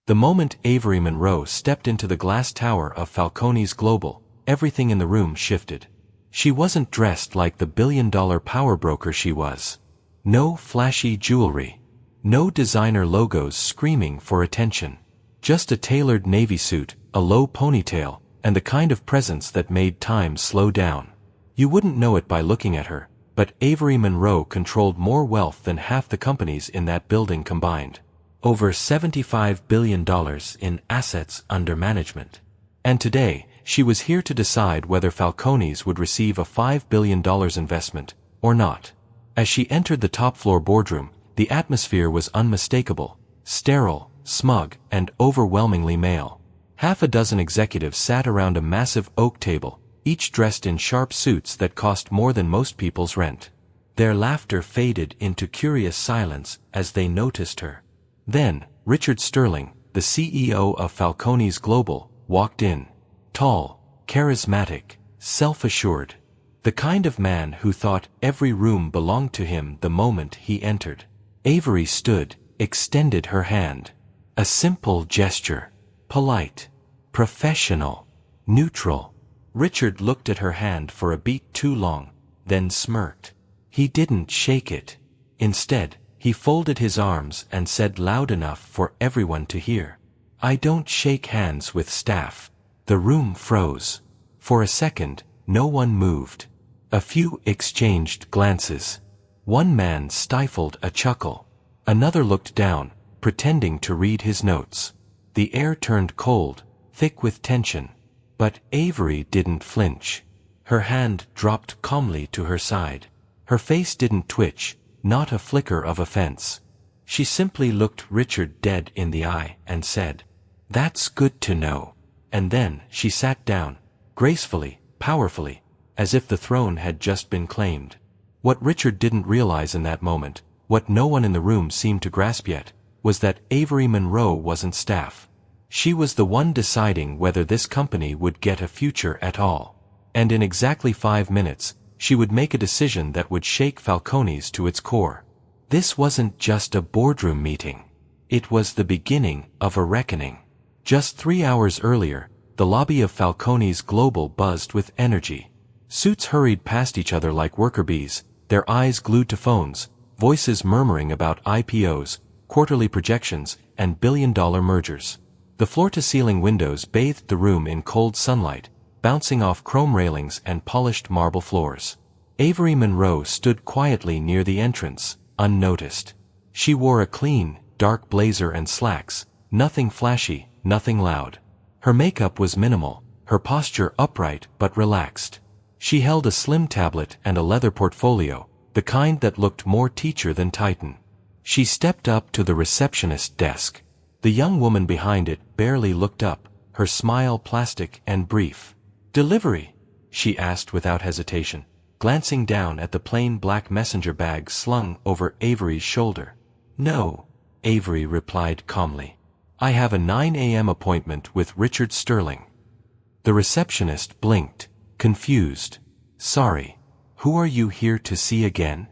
The moment Avery Monroe stepped into the glass tower of Falcone's Global, everything in the room shifted. She wasn't dressed like the billion-dollar power broker she was. No flashy jewelry. No designer logos screaming for attention. Just a tailored navy suit, a low ponytail, and the kind of presence that made time slow down. You wouldn't know it by looking at her, but Avery Monroe controlled more wealth than half the companies in that building combined. Over $75 billion in assets under management. And today, she was here to decide whether Falcone's would receive a $5 billion investment, or not. As she entered the top-floor boardroom, the atmosphere was unmistakable, sterile, smug, and overwhelmingly male. Half a dozen executives sat around a massive oak table, each dressed in sharp suits that cost more than most people's rent. Their laughter faded into curious silence as they noticed her. Then, Richard Sterling, the CEO of Falcone's Global, walked in. Tall, charismatic, self-assured. The kind of man who thought every room belonged to him the moment he entered. Avery stood, extended her hand. A simple gesture. Polite. Professional. Neutral. Richard looked at her hand for a beat too long, then smirked. He didn't shake it. Instead, he folded his arms and said loud enough for everyone to hear, "I don't shake hands with staff." The room froze. For a second, no one moved. A few exchanged glances. One man stifled a chuckle. Another looked down, pretending to read his notes. The air turned cold, thick with tension. But Avery didn't flinch. Her hand dropped calmly to her side. Her face didn't twitch, not a flicker of offense. She simply looked Richard dead in the eye and said, "That's good to know." And then she sat down, gracefully, powerfully, as if the throne had just been claimed. What Richard didn't realize in that moment, what no one in the room seemed to grasp yet, was that Avery Monroe wasn't staff. She was the one deciding whether this company would get a future at all. And in exactly 5 minutes, she would make a decision that would shake Falcone's to its core. This wasn't just a boardroom meeting. It was the beginning of a reckoning. Just 3 hours earlier, the lobby of Falcone's Global buzzed with energy. Suits hurried past each other like worker bees, their eyes glued to phones, voices murmuring about IPOs, quarterly projections, and billion-dollar mergers. The floor-to-ceiling windows bathed the room in cold sunlight, bouncing off chrome railings and polished marble floors. Avery Monroe stood quietly near the entrance, unnoticed. She wore a clean, dark blazer and slacks, nothing flashy, nothing loud. Her makeup was minimal, her posture upright but relaxed. She held a slim tablet and a leather portfolio, the kind that looked more teacher than titan. She stepped up to the receptionist desk. The young woman behind it barely looked up, her smile plastic and brief. "Delivery?" she asked without hesitation, glancing down at the plain black messenger bag slung over Avery's shoulder. "No," Avery replied calmly. "I have a 9 a.m. appointment with Richard Sterling." The receptionist blinked, confused. "Sorry, who are you here to see again?"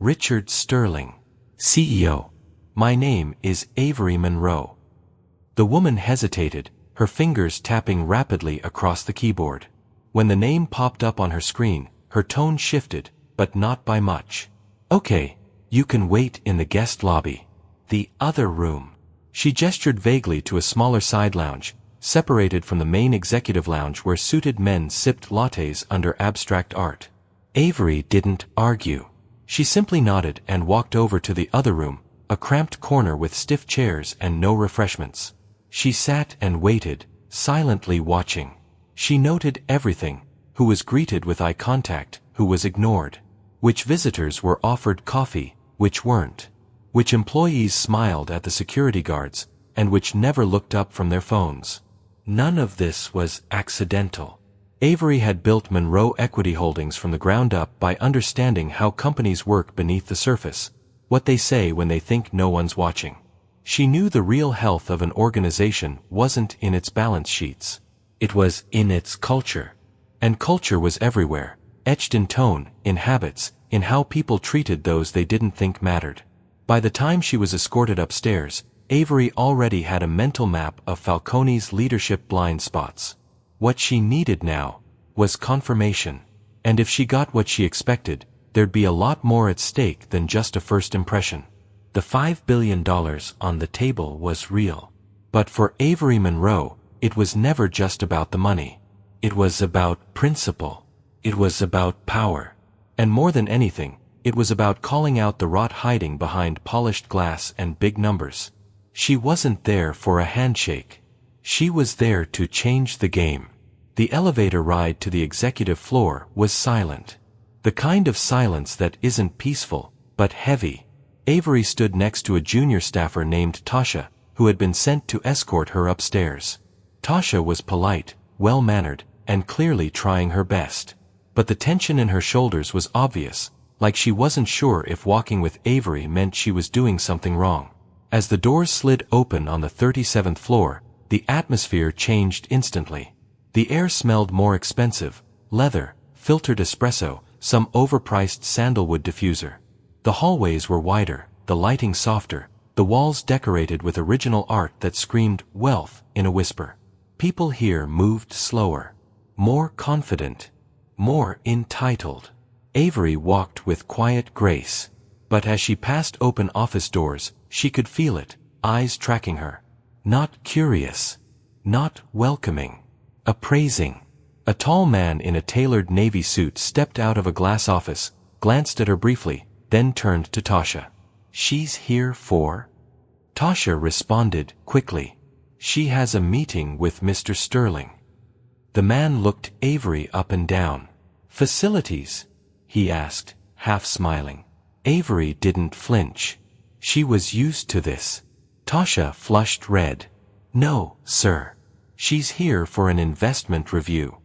"Richard Sterling, CEO. My name is Avery Monroe." The woman hesitated, her fingers tapping rapidly across the keyboard. When the name popped up on her screen, her tone shifted, but not by much. "Okay, you can wait in the guest lobby. The other room." She gestured vaguely to a smaller side lounge, separated from the main executive lounge where suited men sipped lattes under abstract art. Avery didn't argue. She simply nodded and walked over to the other room, a cramped corner with stiff chairs and no refreshments. She sat and waited, silently watching. She noted everything: who was greeted with eye contact, who was ignored, which visitors were offered coffee, which weren't, which employees smiled at the security guards, and which never looked up from their phones. None of this was accidental. Avery had built Monroe Equity Holdings from the ground up by understanding how companies work beneath the surface, what they say when they think no one's watching. She knew the real health of an organization wasn't in its balance sheets. It was in its culture. And culture was everywhere, etched in tone, in habits, in how people treated those they didn't think mattered. By the time she was escorted upstairs, Avery already had a mental map of Falcone's leadership blind spots. What she needed now was confirmation. And if she got what she expected, there'd be a lot more at stake than just a first impression. The $5 billion on the table was real. But for Avery Monroe, it was never just about the money. It was about principle. It was about power. And more than anything, it was about calling out the rot hiding behind polished glass and big numbers. She wasn't there for a handshake. She was there to change the game. The elevator ride to the executive floor was silent. The kind of silence that isn't peaceful, but heavy. Avery stood next to a junior staffer named Tasha, who had been sent to escort her upstairs. Tasha was polite, well-mannered, and clearly trying her best. But the tension in her shoulders was obvious, like she wasn't sure if walking with Avery meant she was doing something wrong. As the doors slid open on the 37th floor, the atmosphere changed instantly. The air smelled more expensive, leather, filtered espresso, some overpriced sandalwood diffuser. The hallways were wider, the lighting softer, the walls decorated with original art that screamed wealth in a whisper. People here moved slower, more confident, more entitled. Avery walked with quiet grace. But as she passed open office doors, she could feel it, eyes tracking her. Not curious. Not welcoming. Appraising. A tall man in a tailored navy suit stepped out of a glass office, glanced at her briefly, then turned to Tasha. "She's here for?" Tasha responded quickly. "She has a meeting with Mr. Sterling." The man looked Avery up and down. "Facilities?" he asked, half smiling. Avery didn't flinch. She was used to this. Tasha flushed red. "No, sir. She's here for an investment review."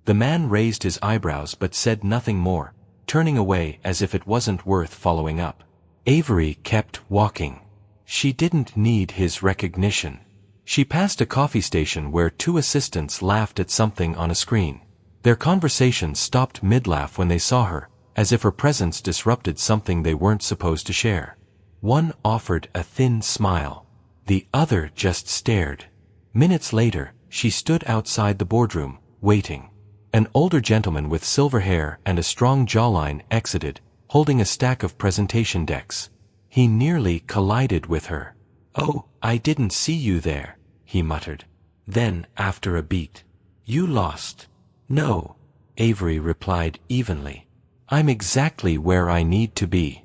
The man raised his eyebrows but said nothing more, turning away as if it wasn't worth following up. Avery kept walking. She didn't need his recognition. She passed a coffee station where two assistants laughed at something on a screen. Their conversation stopped mid-laugh when they saw her, as if her presence disrupted something they weren't supposed to share. One offered a thin smile. The other just stared. Minutes later, she stood outside the boardroom, waiting. An older gentleman with silver hair and a strong jawline exited, holding a stack of presentation decks. He nearly collided with her. "Oh, I didn't see you there," he muttered. Then, after a beat, "You lost." "No," Avery replied evenly. "I'm exactly where I need to be."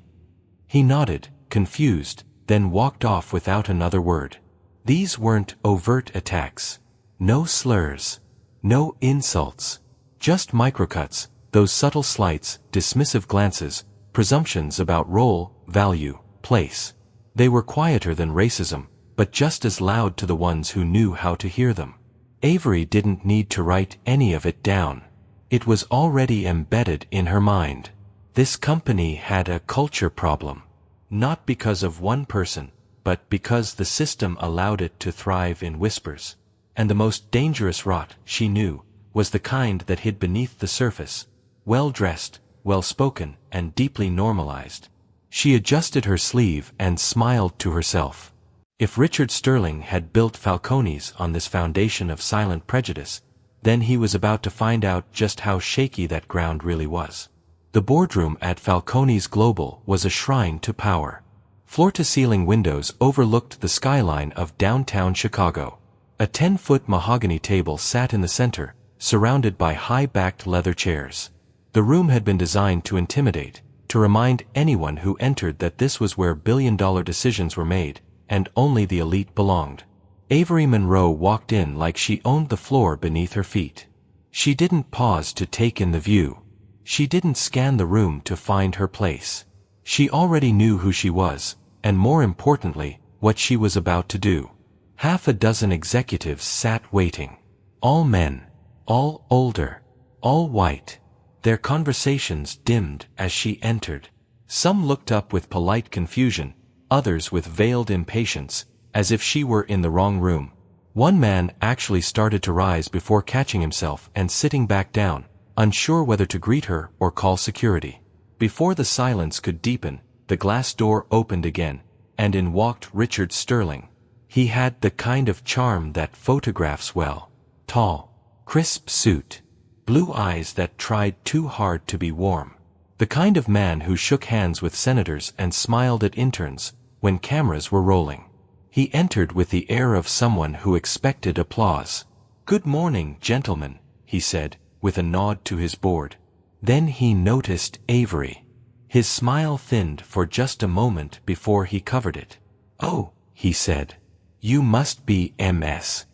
He nodded, confused, then walked off without another word. These weren't overt attacks. No slurs. No insults. Just microcuts, those subtle slights, dismissive glances, presumptions about role, value, place. They were quieter than racism, but just as loud to the ones who knew how to hear them. Avery didn't need to write any of it down. It was already embedded in her mind. This company had a culture problem. Not because of one person, but because the system allowed it to thrive in whispers. And the most dangerous rot, she knew, was the kind that hid beneath the surface, well-dressed, well-spoken, and deeply normalized. She adjusted her sleeve and smiled to herself. If Richard Sterling had built Falcone's on this foundation of silent prejudice, then he was about to find out just how shaky that ground really was. The boardroom at Falcone's Global was a shrine to power. Floor-to-ceiling windows overlooked the skyline of downtown Chicago. A 10-foot mahogany table sat in the center, surrounded by high-backed leather chairs. The room had been designed to intimidate, to remind anyone who entered that this was where billion-dollar decisions were made, and only the elite belonged. Avery Monroe walked in like she owned the floor beneath her feet. She didn't pause to take in the view. She didn't scan the room to find her place. She already knew who she was, and more importantly, what she was about to do. Half a dozen executives sat waiting. All men. All older. All white. Their conversations dimmed as she entered. Some looked up with polite confusion, others with veiled impatience, as if she were in the wrong room. One man actually started to rise before catching himself and sitting back down, unsure whether to greet her or call security. Before the silence could deepen, the glass door opened again, and in walked Richard Sterling. He had the kind of charm that photographs well. Tall, crisp suit, blue eyes that tried too hard to be warm. The kind of man who shook hands with senators and smiled at interns when cameras were rolling. He entered with the air of someone who expected applause. "Good morning, gentlemen," he said, with a nod to his board. Then he noticed Avery. His smile thinned for just a moment before he covered it. "Oh," he said. "You must be Ms.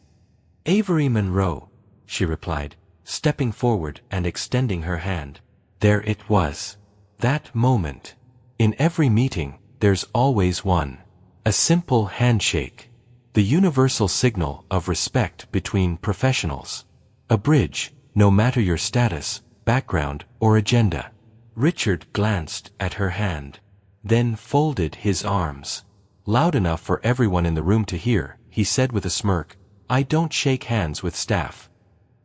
Avery Monroe," she replied, stepping forward and extending her hand. There it was. That moment. In every meeting, there's always one. A simple handshake. The universal signal of respect between professionals. A bridge, no matter your status, background, or agenda. Richard glanced at her hand, then folded his arms. Loud enough for everyone in the room to hear, he said with a smirk, "I don't shake hands with staff."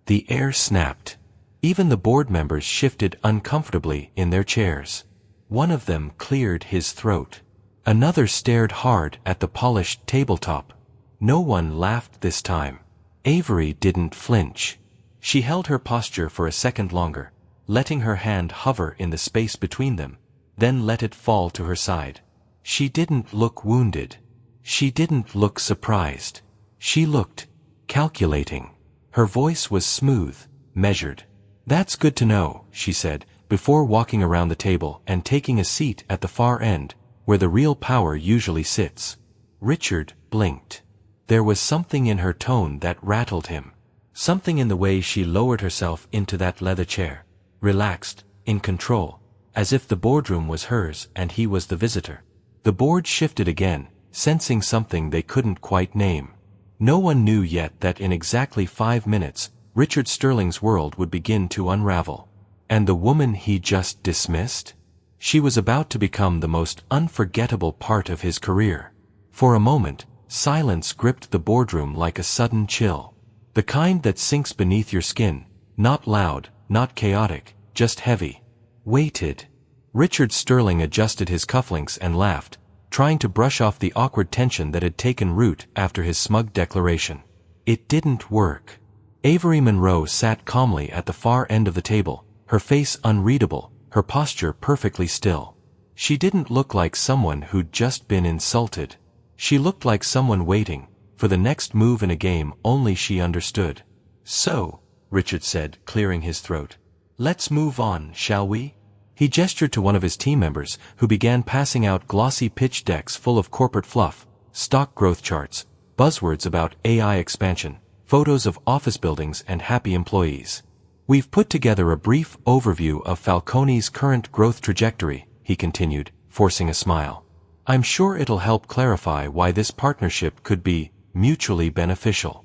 The air snapped. Even the board members shifted uncomfortably in their chairs. One of them cleared his throat. Another stared hard at the polished tabletop. No one laughed this time. Avery didn't flinch. She held her posture for a second longer, letting her hand hover in the space between them, then let it fall to her side. She didn't look wounded. She didn't look surprised. She looked calculating. Her voice was smooth, measured. "That's good to know," she said, before walking around the table and taking a seat at the far end, where the real power usually sits. Richard blinked. There was something in her tone that rattled him. Something in the way she lowered herself into that leather chair, relaxed, in control, as if the boardroom was hers and he was the visitor. The board shifted again, sensing something they couldn't quite name. No one knew yet that in exactly 5 minutes, Richard Sterling's world would begin to unravel. And the woman he just dismissed? She was about to become the most unforgettable part of his career. For a moment, silence gripped the boardroom like a sudden chill. The kind that sinks beneath your skin, not loud, not chaotic, just heavy. Weighted. Richard Sterling adjusted his cufflinks and laughed, trying to brush off the awkward tension that had taken root after his smug declaration. It didn't work. Avery Monroe sat calmly at the far end of the table, her face unreadable, her posture perfectly still. She didn't look like someone who'd just been insulted. She looked like someone waiting for the next move in a game only she understood. "So," Richard said, clearing his throat, "let's move on, shall we?" He gestured to one of his team members, who began passing out glossy pitch decks full of corporate fluff, stock growth charts, buzzwords about AI expansion, photos of office buildings and happy employees. "We've put together a brief overview of Falcone's current growth trajectory," he continued, forcing a smile. "I'm sure it'll help clarify why this partnership could be mutually beneficial."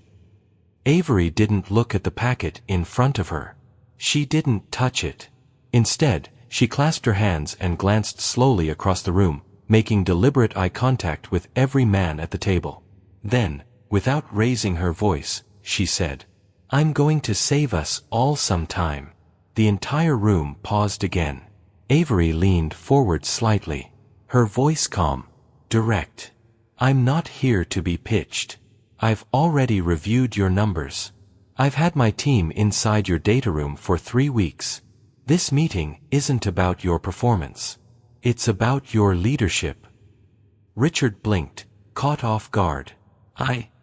Avery didn't look at the packet in front of her. She didn't touch it. Instead, she clasped her hands and glanced slowly across the room, making deliberate eye contact with every man at the table. Then, without raising her voice, she said, "I'm going to save us all some time." The entire room paused again. Avery leaned forward slightly, her voice calm, direct. "I'm not here to be pitched. I've already reviewed your numbers. I've had my team inside your data room for 3 weeks. This meeting isn't about your performance. It's about your leadership." Richard blinked, caught off guard.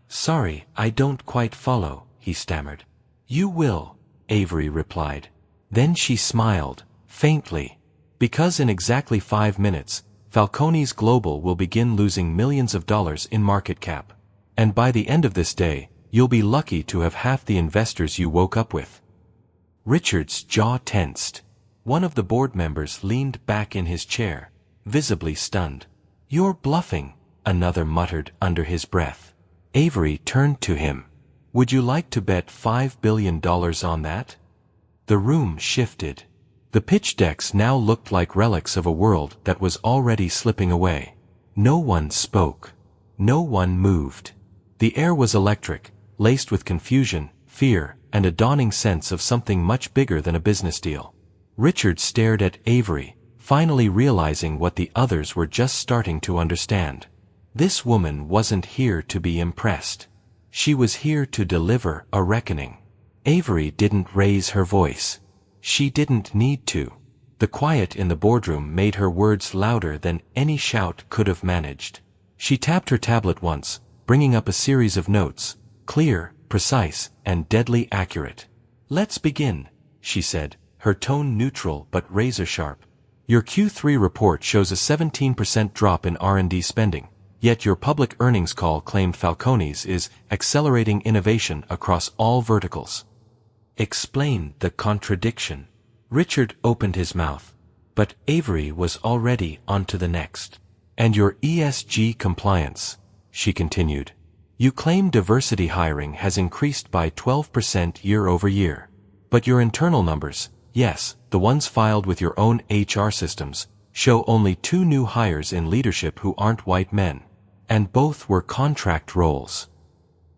Sorry, I don't quite follow," he stammered. "You will," Avery replied. Then she smiled, faintly. "Because in exactly 5 minutes, Falcone's Global will begin losing millions of dollars in market cap. And by the end of this day, you'll be lucky to have half the investors you woke up with." Richard's jaw tensed. One of the board members leaned back in his chair, visibly stunned. "You're bluffing," another muttered under his breath. Avery turned to him. "Would you like to bet $5 billion on that?" The room shifted. The pitch decks now looked like relics of a world that was already slipping away. No one spoke. No one moved. The air was electric, laced with confusion, fear, and a dawning sense of something much bigger than a business deal. Richard stared at Avery, finally realizing what the others were just starting to understand. This woman wasn't here to be impressed. She was here to deliver a reckoning. Avery didn't raise her voice. She didn't need to. The quiet in the boardroom made her words louder than any shout could have managed. She tapped her tablet once, bringing up a series of notes, clear, precise, and deadly accurate. "Let's begin," she said, her tone neutral but razor-sharp. "Your Q3 report shows a 17% drop in R&D spending, yet your public earnings call claimed Falcone's is accelerating innovation across all verticals. Explain the contradiction." Richard opened his mouth, but Avery was already on to the next. "And your ESG compliance," she continued. "You claim diversity hiring has increased by 12% year over year. But your internal numbers, yes, the ones filed with your own HR systems, show only 2 new hires in leadership who aren't white men. And both were contract roles."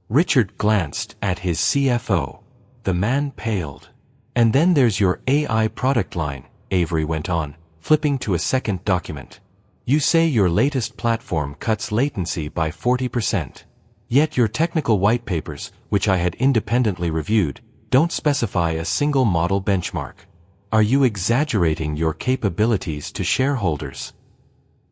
Richard glanced at his CFO. The man paled. "And then there's your AI product line," Avery went on, flipping to a second document. "You say your latest platform cuts latency by 40%. Yet your technical white papers, which I had independently reviewed, don't specify a single model benchmark. Are you exaggerating your capabilities to shareholders?"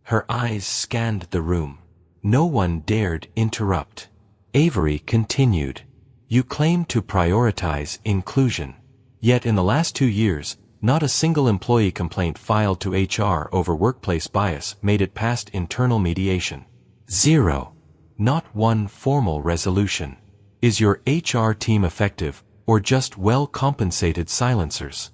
Her eyes scanned the room. No one dared interrupt. Avery continued. "You claim to prioritize inclusion. Yet in the last 2 years, not a single employee complaint filed to HR over workplace bias made it past internal mediation. 0. Not one formal resolution. Is your HR team effective, or just well-compensated silencers?"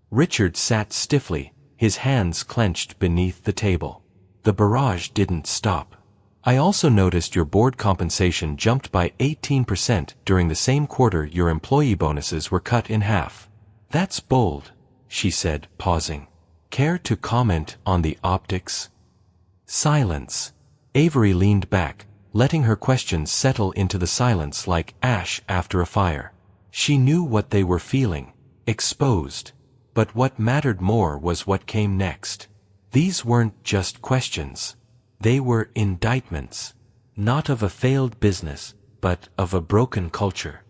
Richard sat stiffly, his hands clenched beneath the table. The barrage didn't stop. "I also noticed your board compensation jumped by 18% during the same quarter your employee bonuses were cut in half. That's bold," she said, pausing. "Care to comment on the optics?" Silence. Avery leaned back, letting her questions settle into the silence like ash after a fire. She knew what they were feeling, exposed. But what mattered more was what came next. These weren't just questions. They were indictments. Not of a failed business, but of a broken culture.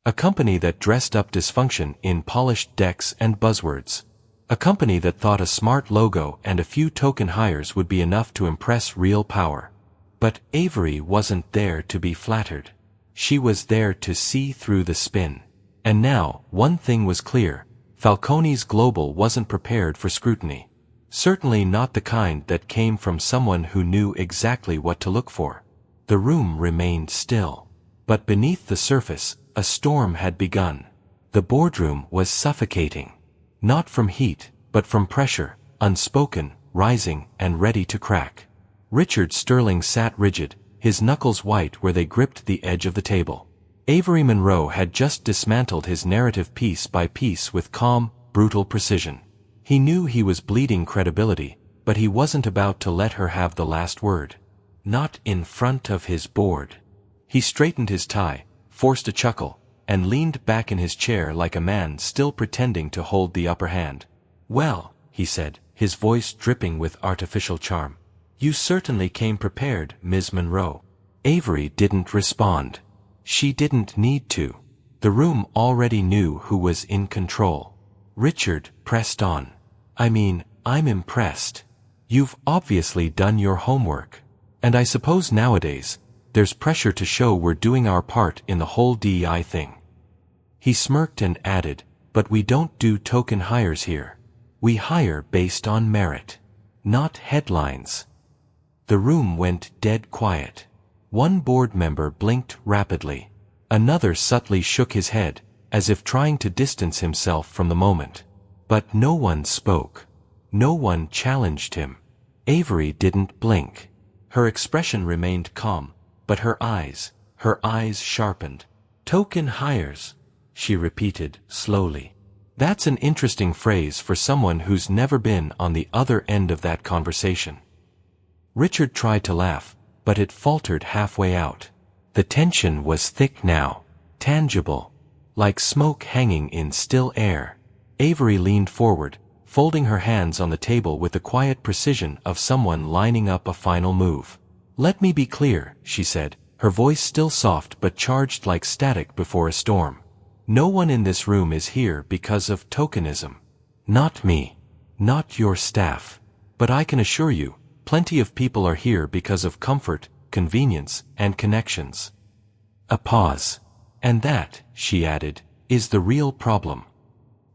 A company that dressed up dysfunction in polished decks and buzzwords. A company that thought a smart logo and a few token hires would be enough to impress real power. But Avery wasn't there to be flattered. She was there to see through the spin. And now, one thing was clear. Falcone's Global wasn't prepared for scrutiny. Certainly not the kind that came from someone who knew exactly what to look for. The room remained still. But beneath the surface, a storm had begun. The boardroom was suffocating. Not from heat, but from pressure, unspoken, rising, and ready to crack. Richard Sterling sat rigid, his knuckles white where they gripped the edge of the table. Avery Monroe had just dismantled his narrative piece by piece with calm, brutal precision. He knew he was bleeding credibility, but he wasn't about to let her have the last word. Not in front of his board. He straightened his tie, forced a chuckle, and leaned back in his chair like a man still pretending to hold the upper hand. "Well," he said, his voice dripping with artificial charm. "You certainly came prepared, Ms. Monroe." Avery didn't respond. She didn't need to. The room already knew who was in control. Richard pressed on. I'm impressed. You've obviously done your homework. And I suppose nowadays, there's pressure to show we're doing our part in the whole DEI thing." He smirked and added, "But we don't do token hires here. We hire based on merit. Not headlines." The room went dead quiet. One board member blinked rapidly. Another subtly shook his head, as if trying to distance himself from the moment. But no one spoke. No one challenged him. Avery didn't blink. Her expression remained calm, but her eyes sharpened. "Token hires," she repeated slowly. "That's an interesting phrase for someone who's never been on the other end of that conversation." Richard tried to laugh, but it faltered halfway out. The tension was thick now, tangible, like smoke hanging in still air. Avery leaned forward, folding her hands on the table with the quiet precision of someone lining up a final move. Let me be clear, she said, her voice still soft but charged like static before a storm. No one in this room is here because of tokenism. Not me. Not your staff. But I can assure you, plenty of people are here because of comfort, convenience, and connections. A pause. And that, she added, is the real problem.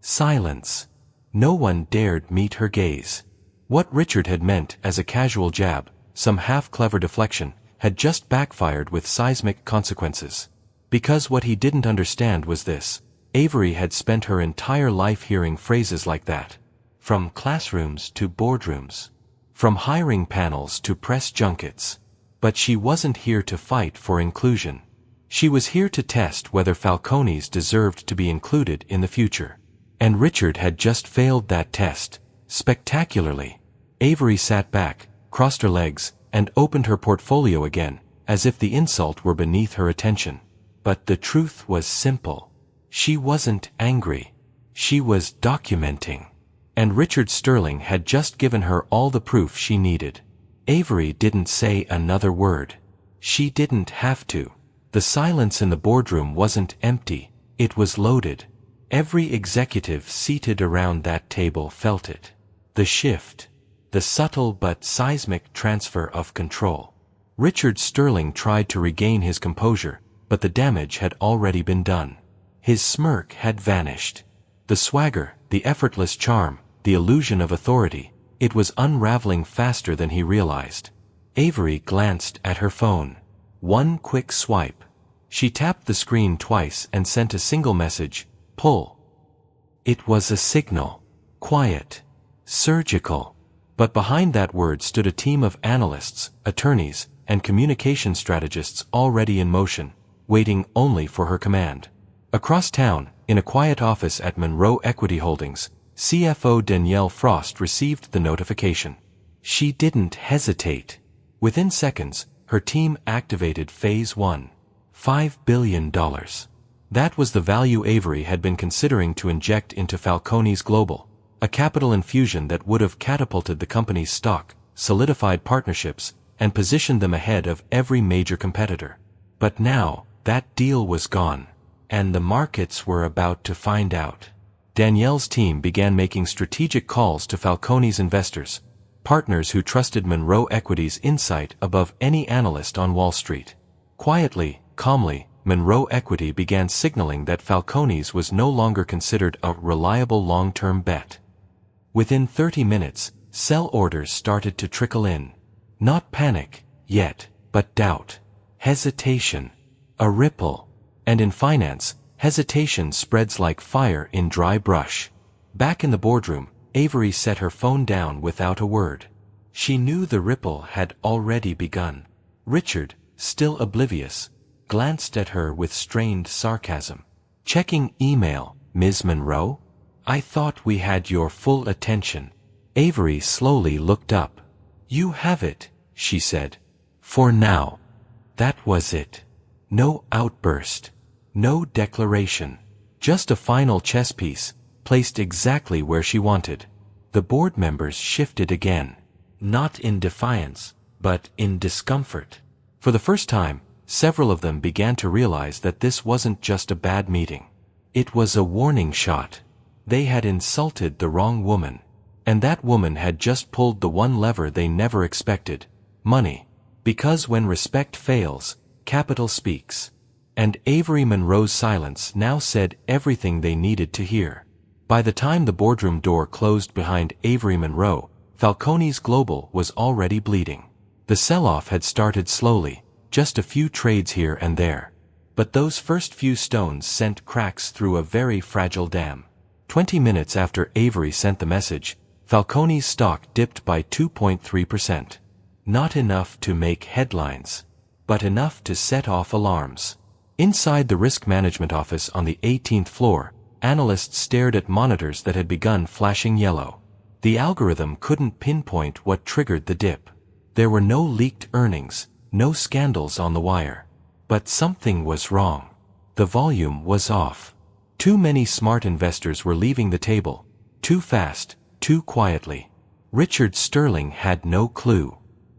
Silence. No one dared meet her gaze. What Richard had meant as a casual jab, some half-clever deflection, had just backfired with seismic consequences. Because what he didn't understand was this: Avery had spent her entire life hearing phrases like that. From classrooms to boardrooms. From hiring panels to press junkets. But she wasn't here to fight for inclusion. She was here to test whether Falcones deserved to be included in the future. And Richard had just failed that test, spectacularly. Avery sat back, crossed her legs, and opened her portfolio again, as if the insult were beneath her attention. But the truth was simple. She wasn't angry. She was documenting. And Richard Sterling had just given her all the proof she needed. Avery didn't say another word. She didn't have to. The silence in the boardroom wasn't empty, it was loaded. Every executive seated around that table felt it. The shift. The subtle but seismic transfer of control. Richard Sterling tried to regain his composure, but the damage had already been done. His smirk had vanished. The swagger, the effortless charm, the illusion of authority, it was unraveling faster than he realized. Avery glanced at her phone. One quick swipe. She tapped the screen twice and sent a single message: pull. It was a signal. Quiet. Surgical. But behind that word stood a team of analysts, attorneys, and communication strategists already in motion, waiting only for her command. Across town, in a quiet office at Monroe Equity Holdings, CFO Danielle Frost received the notification. She didn't hesitate. Within seconds, her team activated Phase 1. $5 billion. That was the value Avery had been considering to inject into Falcones Global, a capital infusion that would have catapulted the company's stock, solidified partnerships, and positioned them ahead of every major competitor. But now, that deal was gone. And the markets were about to find out. Danielle's team began making strategic calls to Falcones investors, partners who trusted Monroe Equity's insight above any analyst on Wall Street. Quietly, calmly, Monroe Equity began signaling that Falcones was no longer considered a reliable long-term bet. Within 30 minutes, sell orders started to trickle in. Not panic, yet, but doubt. Hesitation. A ripple. And in finance, hesitation spreads like fire in dry brush. Back in the boardroom, Avery set her phone down without a word. She knew the ripple had already begun. Richard, still oblivious, glanced at her with strained sarcasm. Checking email, Ms. Monroe? I thought we had your full attention. Avery slowly looked up. You have it, she said. For now. That was it. No outburst. No declaration. Just a final chess piece, placed exactly where she wanted. The board members shifted again. Not in defiance, but in discomfort. For the first time, several of them began to realize that this wasn't just a bad meeting. It was a warning shot. They had insulted the wrong woman. And that woman had just pulled the one lever they never expected: money. Because when respect fails, capital speaks. And Avery Monroe's silence now said everything they needed to hear. By the time the boardroom door closed behind Avery Monroe, Falcones Global was already bleeding. The sell-off had started slowly, just a few trades here and there. But those first few stones sent cracks through a very fragile dam. 20 minutes after Avery sent the message, Falcones stock dipped by 2.3%. Not enough to make headlines, but enough to set off alarms. Inside the risk management office on the 18th floor, analysts stared at monitors that had begun flashing yellow. The algorithm couldn't pinpoint what triggered the dip. There were no leaked earnings, no scandals on the wire. But something was wrong. The volume was off. Too many smart investors were leaving the table. Too fast, too quietly. Richard Sterling had no clue.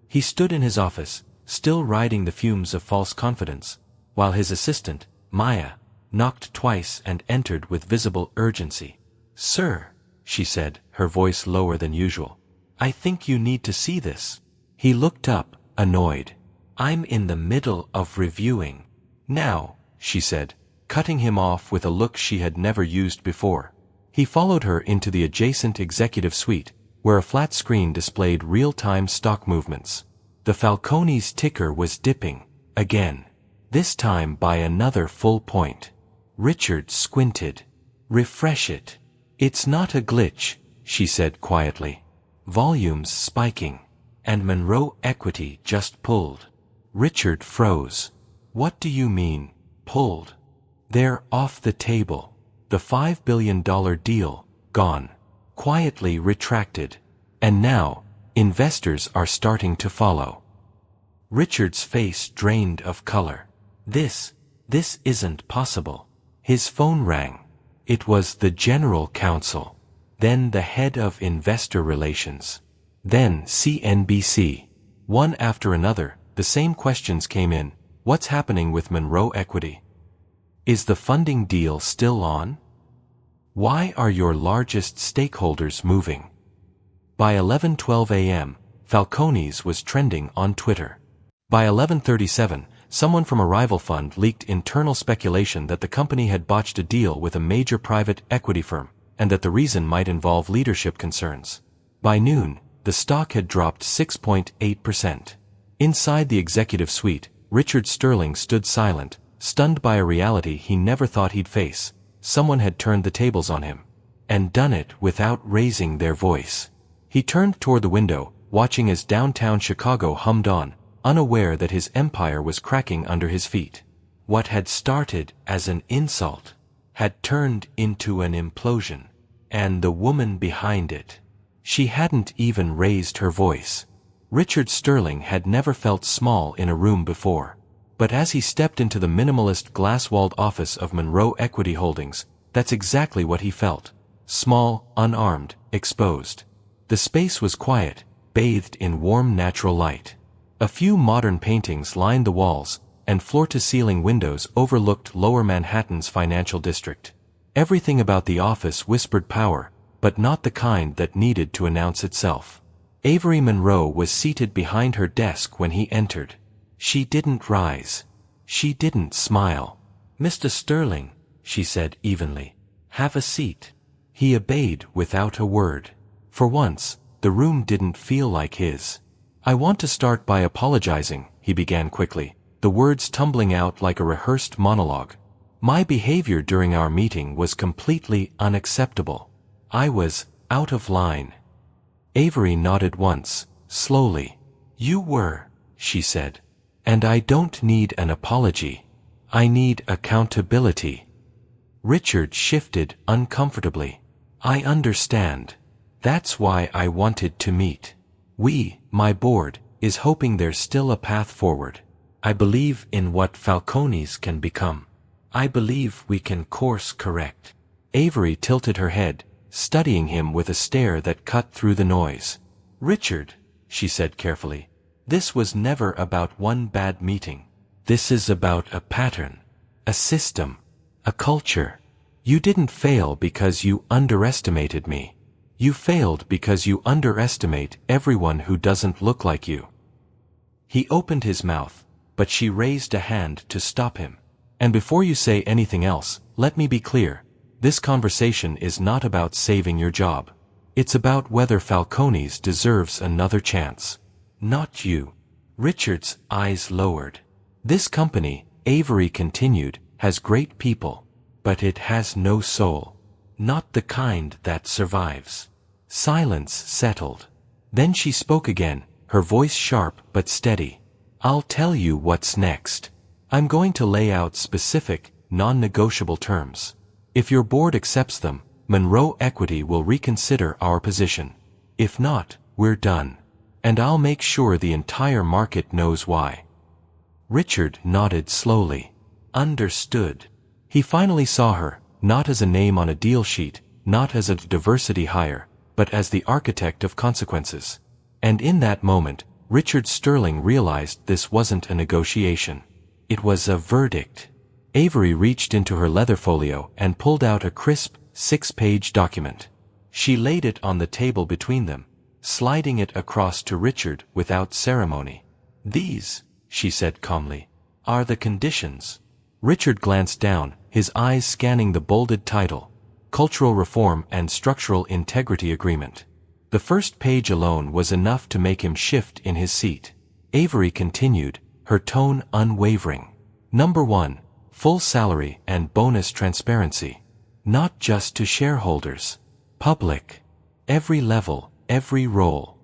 He stood in his office, still riding the fumes of false confidence, while his assistant, Maya, knocked twice and entered with visible urgency. "Sir," she said, her voice lower than usual, "I think you need to see this." He looked up, annoyed. "I'm in the middle of reviewing." "Now," she said, cutting him off with a look she had never used before. He followed her into the adjacent executive suite, where a flat screen displayed real-time stock movements. The Falcone's ticker was dipping, again. This time by another full point. Richard squinted. "Refresh it." "It's not a glitch," she said quietly. "Volumes spiking. And Monroe Equity just pulled." Richard froze. "What do you mean, pulled?" "They're off the table. The $5 billion deal, gone. Quietly retracted. And now, investors are starting to follow." Richard's face drained of color. This isn't possible." His phone rang. It was the general counsel. Then the head of investor relations. Then CNBC. One after another, the same questions came in. What's happening with Monroe Equity? Is the funding deal still on? Why are your largest stakeholders moving? By 11:12 a.m., Falcone's was trending on Twitter. By 11:37, someone from a rival fund leaked internal speculation that the company had botched a deal with a major private equity firm, and that the reason might involve leadership concerns. By noon, the stock had dropped 6.8%. Inside the executive suite, Richard Sterling stood silent, stunned by a reality he never thought he'd face. Someone had turned the tables on him. And done it without raising their voice. He turned toward the window, watching as downtown Chicago hummed on, unaware that his empire was cracking under his feet. What had started as an insult had turned into an implosion. And the woman behind it. She hadn't even raised her voice. Richard Sterling had never felt small in a room before. But as he stepped into the minimalist glass-walled office of Monroe Equity Holdings, that's exactly what he felt. Small, unarmed, exposed. The space was quiet, bathed in warm natural light. A few modern paintings lined the walls, and floor-to-ceiling windows overlooked Lower Manhattan's financial district. Everything about the office whispered power, but not the kind that needed to announce itself. Avery Monroe was seated behind her desk when he entered. She didn't rise. She didn't smile. "Mr. Sterling," she said evenly, "have a seat." He obeyed without a word. For once, the room didn't feel like his. "I want to start by apologizing," he began quickly, the words tumbling out like a rehearsed monologue. "My behavior during our meeting was completely unacceptable. I was out of line." Avery nodded once, slowly. "You were," she said. "And I don't need an apology. I need accountability." Richard shifted uncomfortably. "I understand. That's why I wanted to meet. My board, is hoping there's still a path forward. I believe in what Falcone's can become. I believe we can course correct." Avery tilted her head, studying him with a stare that cut through the noise. "Richard," she said carefully, "this was never about one bad meeting. This is about a pattern, a system, a culture. You didn't fail because you underestimated me. You failed because you underestimate everyone who doesn't look like you." He opened his mouth, but she raised a hand to stop him. "And before you say anything else, let me be clear. This conversation is not about saving your job. It's about whether Falcone's deserves another chance. Not you." Richard's eyes lowered. "This company," Avery continued, "has great people. But it has no soul. Not the kind that survives." Silence settled. Then she spoke again, her voice sharp but steady. "I'll tell you what's next. I'm going to lay out specific, non-negotiable terms. If your board accepts them, Monroe Equity will reconsider our position. If not, we're done. And I'll make sure the entire market knows why." Richard nodded slowly. Understood. He finally saw her, not as a name on a deal sheet, not as a diversity hire, but as the architect of consequences. And in that moment, Richard Sterling realized this wasn't a negotiation. It was a verdict. Avery reached into her leather folio and pulled out a crisp, 6-page document. She laid it on the table between them, sliding it across to Richard without ceremony. "These," she said calmly, "are the conditions." Richard glanced down, his eyes scanning the bolded title, Cultural Reform and Structural Integrity Agreement. The first page alone was enough to make him shift in his seat. Avery continued, her tone unwavering. Number 1, full salary and bonus transparency. Not just to shareholders. Public. Every level, every role.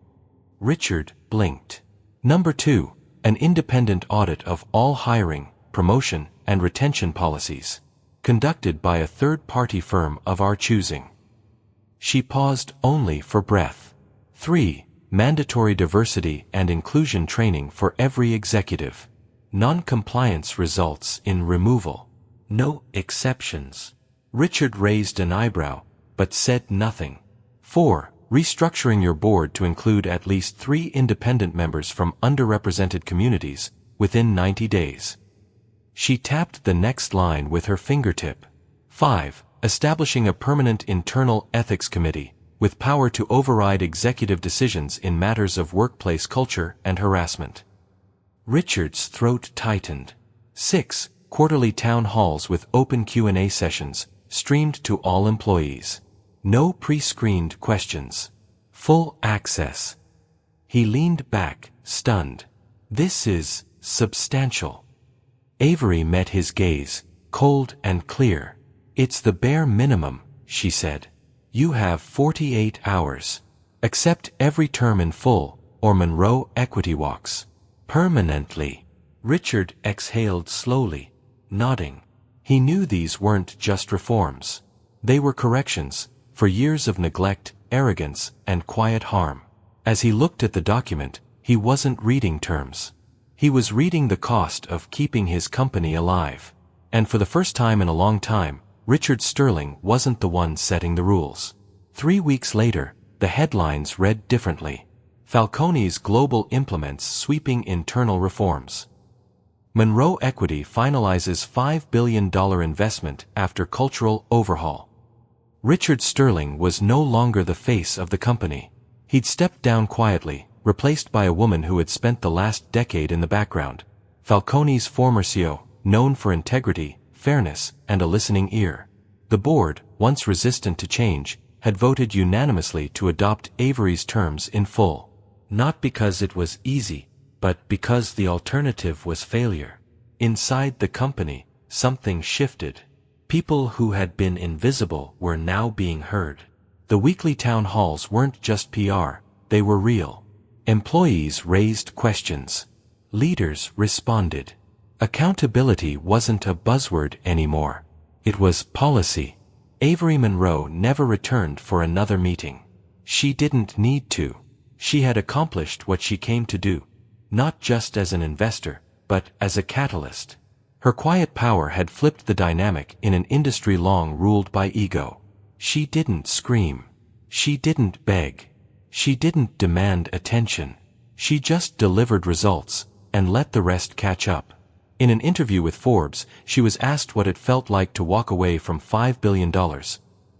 Richard blinked. Number 2, an independent audit of all hiring, promotion, and retention policies, conducted by a third-party firm of our choosing. She paused only for breath. 3, mandatory diversity and inclusion training for every executive. Non-compliance results in removal. No exceptions. Richard raised an eyebrow, but said nothing. 4, restructuring your board to include at least 3 independent members from underrepresented communities within 90 days. She tapped the next line with her fingertip. 5, establishing a permanent internal ethics committee, with power to override executive decisions in matters of workplace culture and harassment. Richard's throat tightened. 6, quarterly town halls with open Q&A sessions, streamed to all employees. No pre-screened questions. Full access. He leaned back, stunned. This is substantial. Avery met his gaze, cold and clear. It's the bare minimum, she said. You have 48 hours. Accept every term in full, or Monroe equity walks. Permanently. Richard exhaled slowly, nodding. He knew these weren't just reforms. They were corrections, for years of neglect, arrogance, and quiet harm. As he looked at the document, he wasn't reading terms. He was reading the cost of keeping his company alive. And for the first time in a long time, Richard Sterling wasn't the one setting the rules. 3 weeks later, the headlines read differently. Falcone's Global implements sweeping internal reforms. Monroe Equity finalizes $5 billion investment after cultural overhaul. Richard Sterling was no longer the face of the company. He'd stepped down quietly, replaced by a woman who had spent the last decade in the background. Falcone's former CEO, known for integrity, fairness, and a listening ear. The board, once resistant to change, had voted unanimously to adopt Avery's terms in full. Not because it was easy, but because the alternative was failure. Inside the company, something shifted. People who had been invisible were now being heard. The weekly town halls weren't just PR, they were real. Employees raised questions. Leaders responded. Accountability wasn't a buzzword anymore. It was policy. Avery Monroe never returned for another meeting. She didn't need to. She had accomplished what she came to do, not just as an investor, but as a catalyst. Her quiet power had flipped the dynamic in an industry long ruled by ego. She didn't scream. She didn't beg. She didn't demand attention. She just delivered results, and let the rest catch up. In an interview with Forbes, she was asked what it felt like to walk away from $5 billion,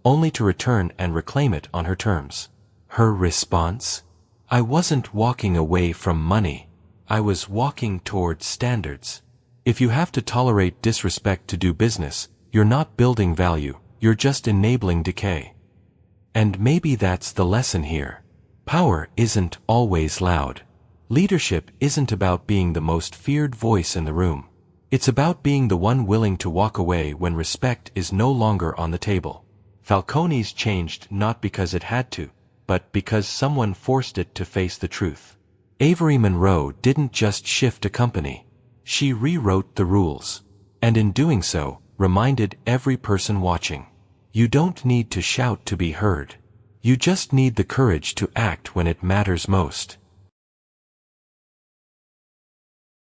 only to return and reclaim it on her terms. Her response? I wasn't walking away from money. I was walking toward standards. If you have to tolerate disrespect to do business, you're not building value, you're just enabling decay. And maybe that's the lesson here. Power isn't always loud. Leadership isn't about being the most feared voice in the room. It's about being the one willing to walk away when respect is no longer on the table. Falcone's changed not because it had to, but because someone forced it to face the truth. Avery Monroe didn't just shift a company. She rewrote the rules. And in doing so, reminded every person watching. You don't need to shout to be heard. You just need the courage to act when it matters most.